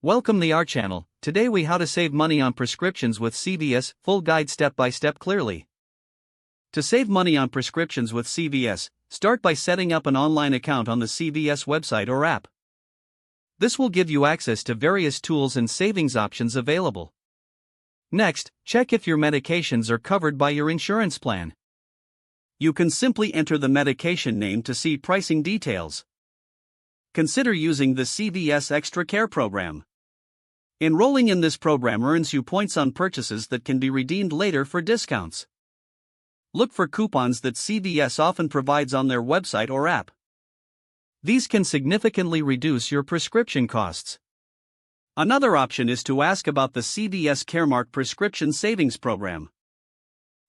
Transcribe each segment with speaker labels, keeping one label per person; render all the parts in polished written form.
Speaker 1: Welcome to our channel. Today we how to save money on prescriptions with CVS, full guide step by step clearly. To save money on prescriptions with CVS, start by setting up an online account on the CVS website or app. This will give you access to various tools and savings options available. Next, check if your medications are covered by your insurance plan. You can simply enter the medication name to see pricing details. Consider using the CVS Extra Care program. Enrolling in this program earns you points on purchases that can be redeemed later for discounts. Look for coupons that CVS often provides on their website or app. These can significantly reduce your prescription costs. Another option is to ask about the CVS Caremark Prescription Savings Program.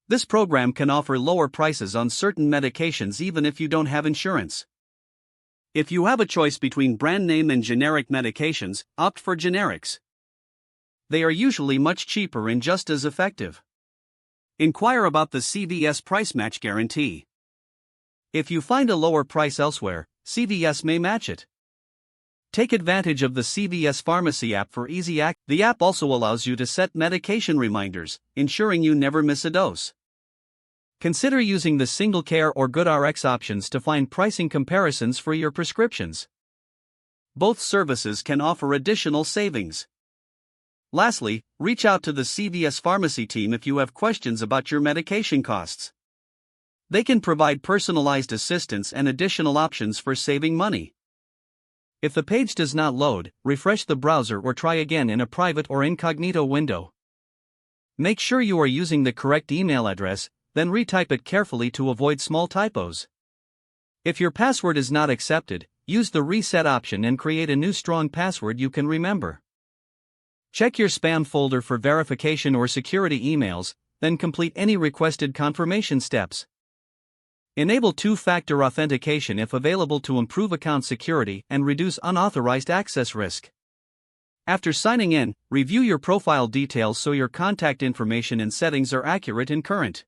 Speaker 1: This program can offer lower prices on certain medications even if you don't have insurance. If you have a choice between brand name and generic medications, opt for generics. They are usually much cheaper and just as effective. Inquire about the CVS Price Match Guarantee. If you find a lower price elsewhere, CVS may match it. Take advantage of the CVS Pharmacy app for easy access. The app also allows you to set medication reminders, ensuring you never miss a dose. Consider using the Single Care or GoodRx options to find pricing comparisons for your prescriptions. Both services can offer additional savings. Lastly, reach out to the CVS Pharmacy team if you have questions about your medication costs. They can provide personalized assistance and additional options for saving money. If the page does not load, refresh the browser or try again in a private or incognito window. Make sure you are using the correct email address, then retype it carefully to avoid small typos. If your password is not accepted, use the reset option and create a new strong password you can remember. Check your spam folder for verification or security emails, then complete any requested confirmation steps. Enable two-factor authentication if available to improve account security and reduce unauthorized access risk. After signing in, review your profile details so your contact information and settings are accurate and current.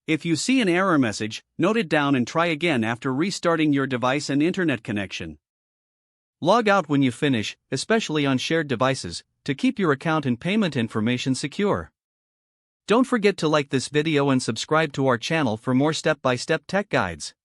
Speaker 1: If you see an error message, note it down and try again after restarting your device and internet connection. Log out when you finish, especially on shared devices, to keep your account and payment information secure. Don't forget to like this video and subscribe to our channel for more step-by-step tech guides.